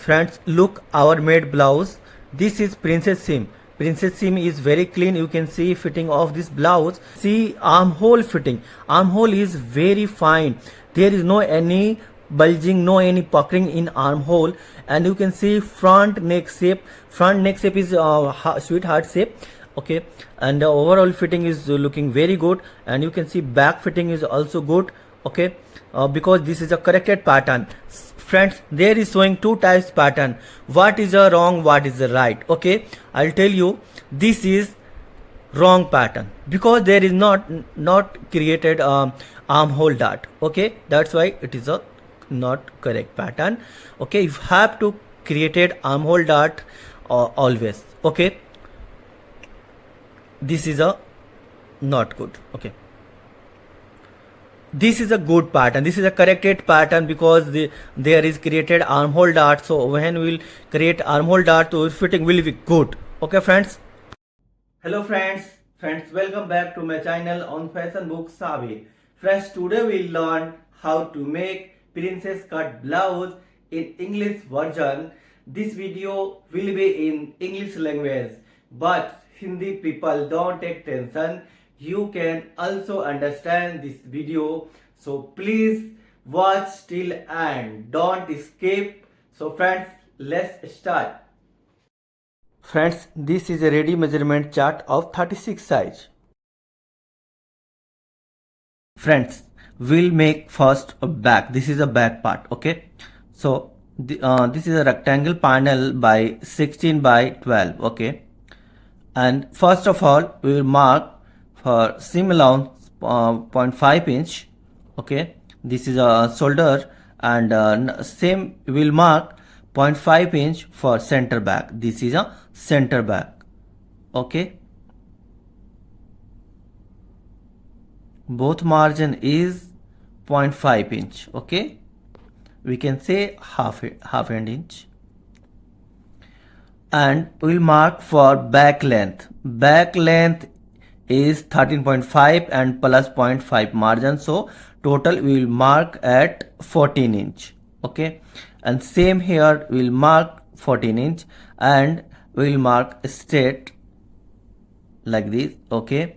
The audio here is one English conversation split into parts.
Friends, look our made blouse. This is princess seam. Princess seam is very clean. You can see fitting of this blouse. See armhole fitting. Armhole is very fine. There is no any bulging, no any puckering in armhole, and you can see front neck shape. Front neck shape is sweetheart shape. Okay, and the overall fitting is looking very good, and you can see back fitting is also good. Okay, because this is a corrected pattern. Friends, there is showing two types pattern. What is the wrong, what is the right? Okay, I'll tell you, this is wrong pattern because there is not created armhole dart. Okay, that's why it is a not correct pattern. Okay, you have to created armhole dart always. Okay, this is a not good. Okay, this is a good pattern. This is a corrected pattern because there is created armhole dart. So when we will create armhole dart, so fitting will be good. Okay friends. Hello friends, welcome back to my channel on fashion book sabir. Friends, today we will learn how to make princess cut blouse in English version. This video will be in English language, but Hindi people don't take tension. You can also understand this video, so please watch till end, don't skip. So friends, let's start. Friends, this is a ready measurement chart of 36 size. Friends, we'll make first a back. This is a back part. Okay, so this is a rectangle panel by 16 by 12. Okay, and first of all we will mark for seam allowance 0.5 inch. Okay, this is a shoulder, and same we will mark 0.5 inch for center back. This is a center back. Okay, both margin is 0.5 inch. Okay, we can say half an inch. And we'll mark for back length. Back length is 13.5 and plus 0.5 margin, so total we will mark at 14 inch. Okay, and same here we will mark 14 inch, and we will mark straight like this. Okay,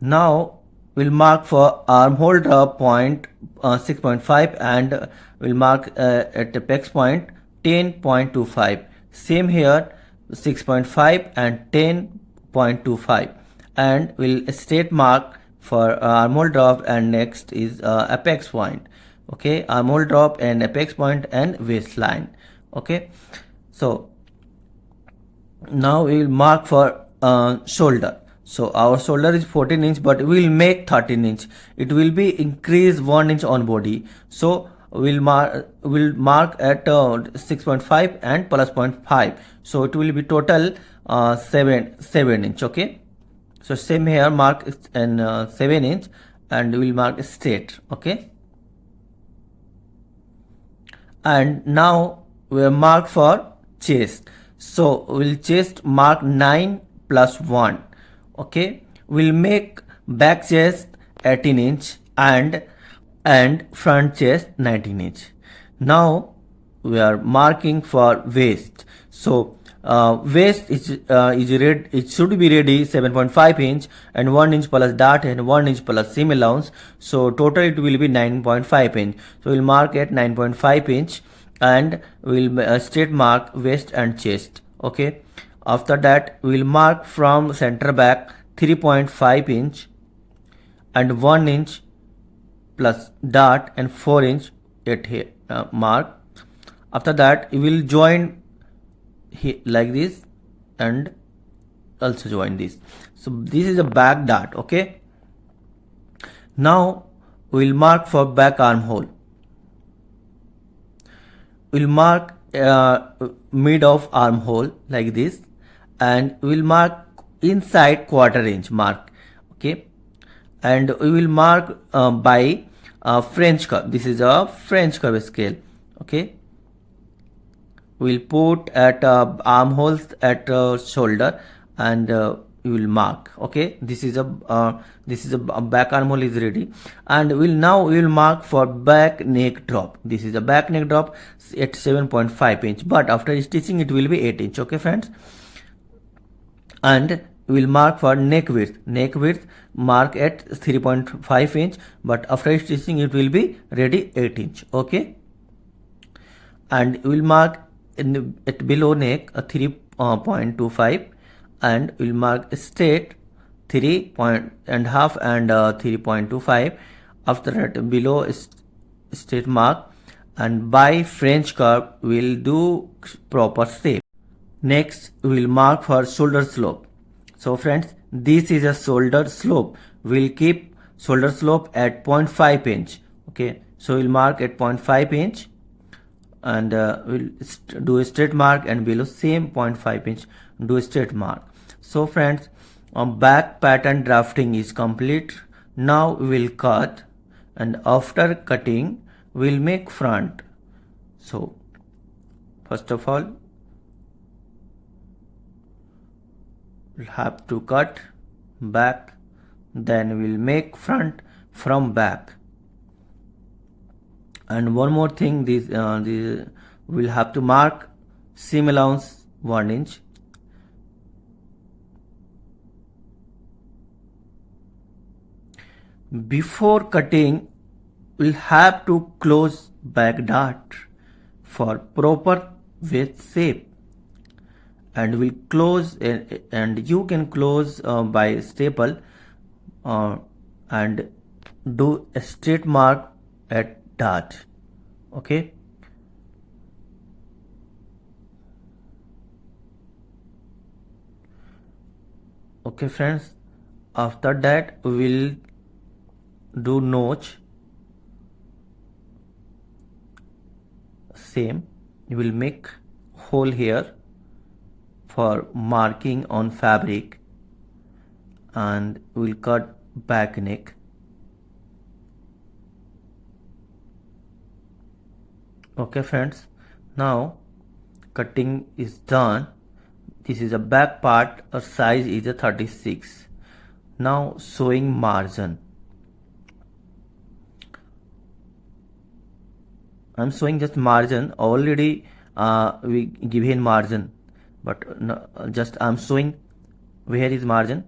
now we'll mark for armhole drop point 6.5, and we'll mark at apex point 10.25. Same here 6.5 and 10.25, and we'll straight mark for armhole drop, and next is apex point. Okay, armhole drop and apex point and waistline. Okay, so now we will mark for shoulder. So our shoulder is 14 inch, but we will make 13 inch. It will be increase 1 inch on body. So we'll mark at 6.5 and plus 0.5. So it will be total 7 inch. Okay, so same here mark and 7 inch, and we'll mark straight. Okay, and now we'll mark for chest. So we'll chest mark 9 plus 1. Okay, we'll make back chest 18 inch and front chest 19 inch. Now we are marking for waist. So waist is red. It should be ready 7.5 inch and 1 inch plus dart and 1 inch plus seam allowance. So total it will be 9.5 inch. So we'll mark at 9.5 inch, and we'll straight mark waist and chest. Okay, after that we'll mark from center back 3.5 inch and 1 inch plus dart and 4 inch at here mark. After that we will join here like this, and also join this. So this is a back dart. Okay, now we will mark for back armhole. We'll mark mid of armhole like this, and we will mark inside quarter inch mark. Okay, and we will mark by French curve. This is a French curve scale. Okay, we'll put at armholes at shoulder, and you will mark. Okay, this is a back armhole is ready, and we will mark for back neck drop. This is a back neck drop at 7.5 inch, but after stitching it will be 8 inch. Okay friends, and we will mark for neck width mark at 3.5 inch, but after stitching it will be ready 8 inch. Okay, and we will mark at below neck a 3.25, and we will mark straight 3.5 and 3.25. after that below straight mark, and by French curve we will do proper shape. Next we will mark for shoulder slope. So friends, this is a shoulder slope. We'll keep shoulder slope at 0.5 inch. Okay, so we'll mark at 0.5 inch, and we'll do a straight mark, and below same 0.5 inch do a straight mark. So friends, back pattern drafting is complete. Now we will cut, and after cutting we'll make front. So first of all we'll have to cut back, then we'll make front from back. And one more thing, this we'll have to mark seam allowance 1 inch. Before cutting we'll have to close back dart for proper waist shape, and we'll close, and you can close by staple, and do a straight mark at dart. Okay, okay friends, after that we'll do notch. Same, you will make hole here for marking on fabric, and we'll cut back neck. Okay friends, now cutting is done. This is a back part, a size is a 36. Now sewing margin. I'm showing just margin. Already we given margin, but no, just I'm showing where is margin.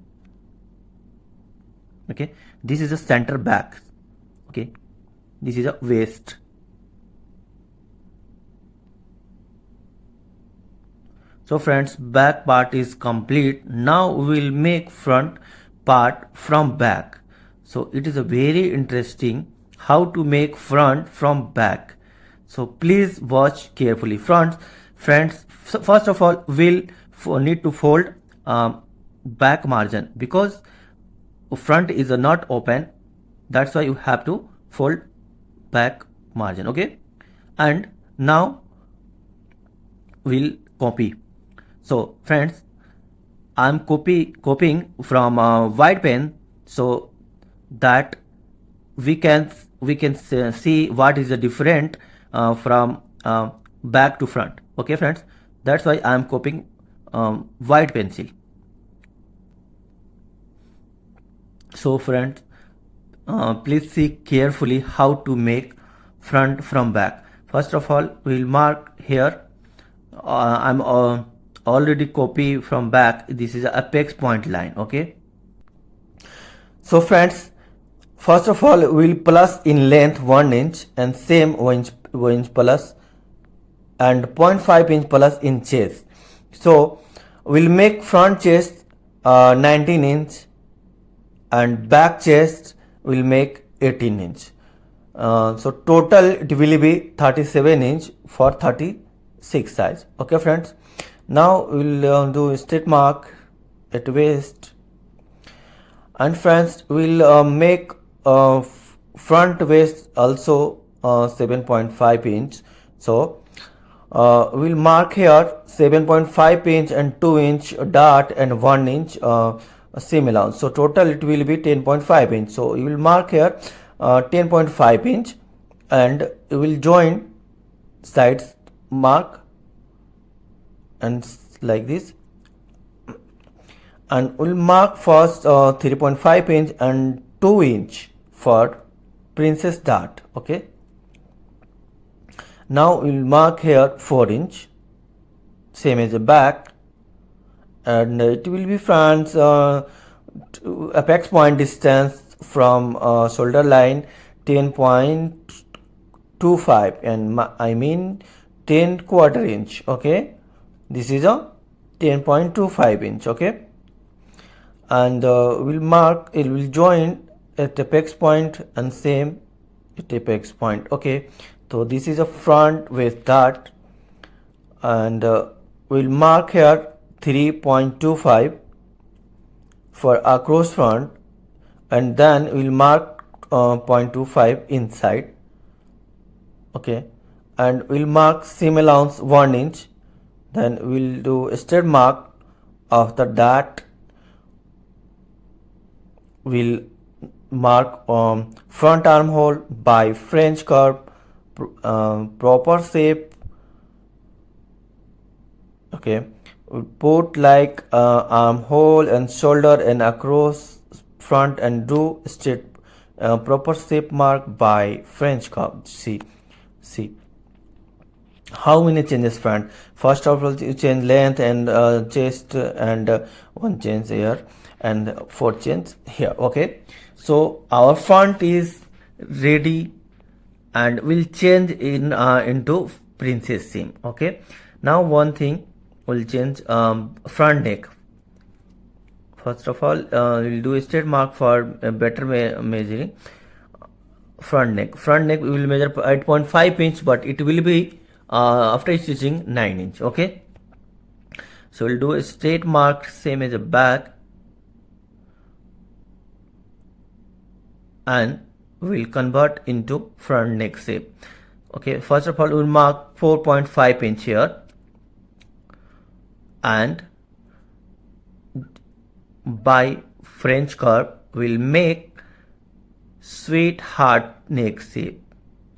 Okay, this is a center back. Okay, this is a waist. So friends, back part is complete. Now we will make front part from back. So it is a very interesting how to make front from back. So please watch carefully. Friends, first of all we'll need to fold back margin, because front is not open. That's why you have to fold back margin. Okay, and now we'll copy. So friends, I'm copying from white pen, so that we can see what is the different from back to front. Okay friends, that's why I am copying white pencil. So friends, please see carefully how to make front from back. First of all we'll mark here. I'm already copy from back. This is a apex point line. Okay, so friends, first of all we'll plus in length 1 inch, and same 1 inch plus, and 0.5 inch plus in chest. So we'll make front chest 19 inch, and back chest will make 18 inch. So total it will be 37 inch for 36 size. Okay friends, now we'll do straight mark at waist, and friends we'll make front waist also 7.5 inch. So we'll mark here 7.5 inch and 2 inch dart and 1 inch seam allowance. So total it will be 10.5 inch. So you will mark here 10.5 inch, and you will join sides mark and like this, and we'll mark first 3.5 inch and 2 inch for princess dart. Okay, now we'll mark here 4 inch, same as the back, and it will be front apex point distance from shoulder line 10.25, and I mean 10 quarter inch. Okay, this is a 10.25 inch. Okay, and we'll mark, it will join at apex point and same at apex point. Okay, so this is a front with dart, and we'll mark here 3.25 for across front, and then we'll mark 0.25 inside. Okay, and we'll mark seam allowance 1 inch, then we'll do a straight mark. After that we'll mark front armhole by French curve, proper shape. Okay, we put like armhole and shoulder and across front and do straight proper shape mark by French curve. See how many changes front. First of all, you change length and chest, and one change here and 4 change here. Okay, so our front is ready, and we'll change in into princess seam. Okay, now one thing, we'll change front neck. First of all, we'll do a straight mark for better measuring. Front neck we will measure 8.5 inch, but it will be after stitching 9 inch. Okay, so we'll do a straight mark same as the back, and we'll convert into front neck shape. Okay, first of all, we'll mark 4.5 inch here, and by French curve we'll make sweetheart neck shape.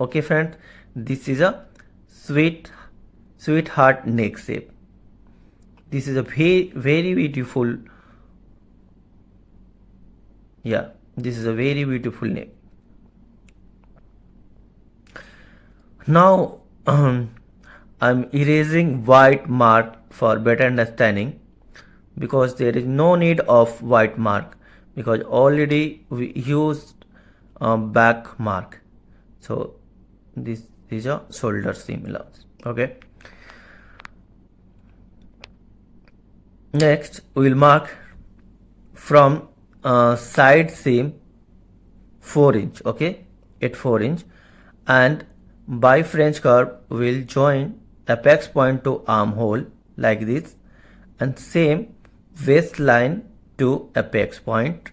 Okay friends, this is a sweetheart neck shape. This is a very beautiful, yeah, this is a very beautiful neck. Now I'm erasing white mark for better understanding, because there is no need of white mark, because already we used back mark. So this is a shoulder seam allowance. Okay, next we will mark from side seam 4 inch. Okay, at 4 inch, and by French curve we'll join apex point to armhole like this, and same waistline to apex point,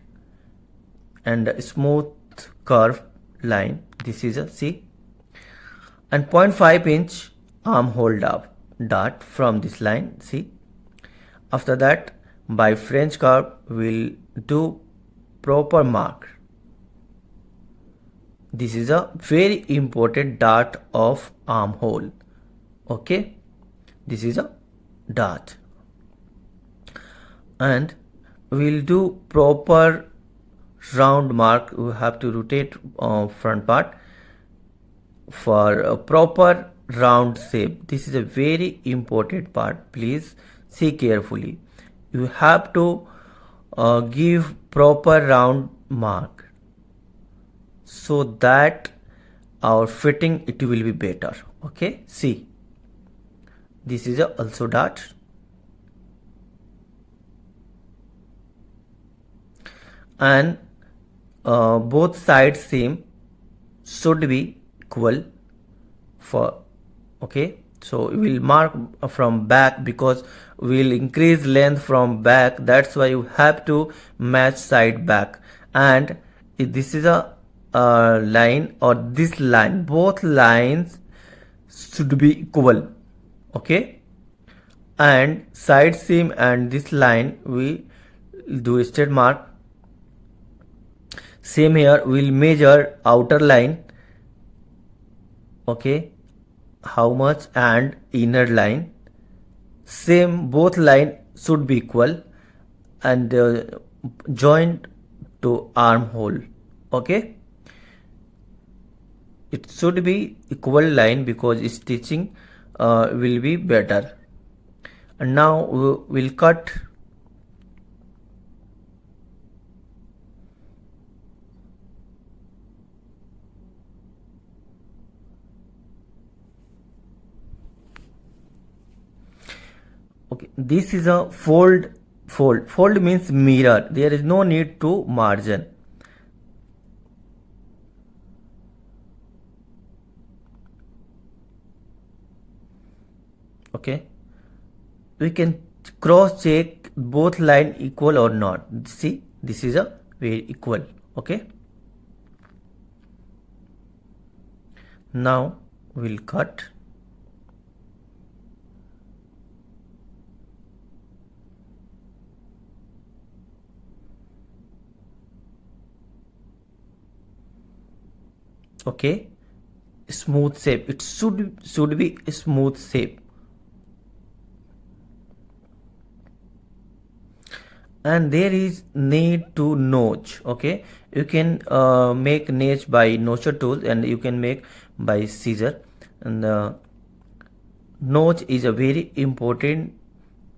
and a smooth curve line. This is a C, and 0.5 inch armhole dart from this line. See, after that by French curve we'll do proper mark. This is a very important dart of armhole. Okay, this is a dart, and we'll do proper round mark. We have to rotate front part for a proper round shape. This is a very important part, please see carefully. You have to give proper round mark, so that our fitting it will be better. Okay, see, this is a also dart, and both sides seam should be equal for. Okay, so we will mark from back, because we will increase length from back, that's why you have to match side back. And if this is a line or this line, both lines should be equal. Okay, and side seam and this line we do a straight mark. Same here, we'll measure outer line. Okay, how much, and inner line same, both line should be equal, and joint to armhole. Okay, it should be equal line because stitching will be better. And now we'll cut. Okay, this is a fold means mirror. There is no need to margin. Okay, we can cross check both line equal or not. See, this is a very equal. Okay, now we'll cut. Okay, smooth shape. It should be a smooth shape. And there is need to notch. Okay, you can make notch by notcher tool, and you can make by scissor. And notch is a very important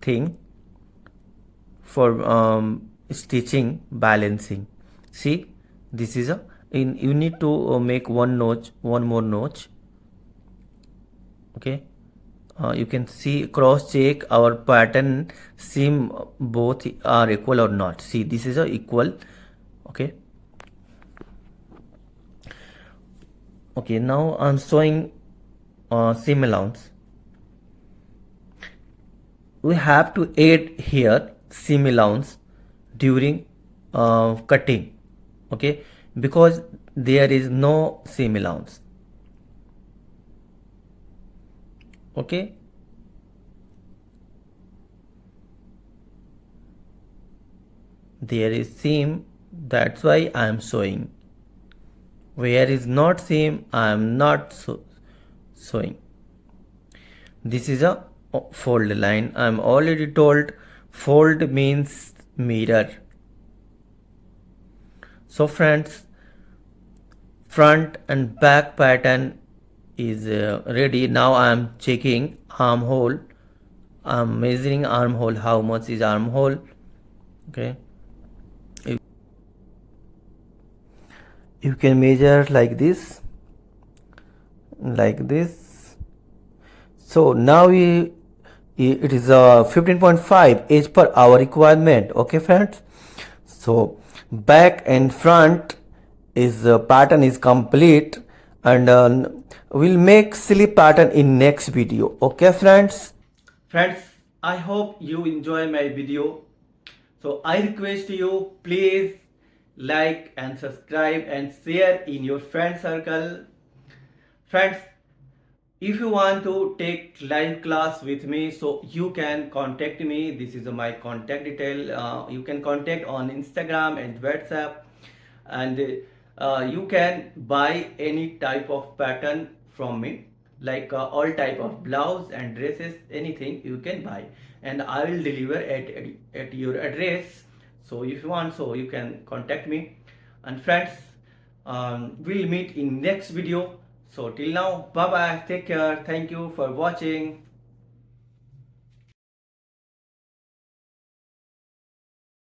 thing for stitching balancing. See, this is a you need to make one more notch. Okay, you can see cross check our pattern seam both are equal or not. See, this is a equal. Okay, okay, now I'm showing seam allowance. We have to add here seam allowance during cutting. Okay, because there is no seam allowance. Okay, there is seam, that's why I am showing. Where is not seam, I am not showing. This is a fold line. I am already told fold means mirror. So friends, front and back pattern is ready. Now I am checking armhole. I am measuring armhole. How much is armhole? Okay, you can measure like this, like this. So now it is 15.5 as per our requirement. Okay friends, so back and front is pattern is complete, and we'll make slip pattern in next video. Okay friends, I hope you enjoy my video. So I request you, please like and subscribe and share in your friend circle. Friends, if you want to take live class with me, so you can contact me. This is my contact detail. You can contact on Instagram and WhatsApp, and you can buy any type of pattern from me, like all type of blouse and dresses, anything you can buy, and I will deliver at your address. So if you want, so you can contact me. And friends, we'll meet in next video. So till now, bye bye, take care, thank you for watching.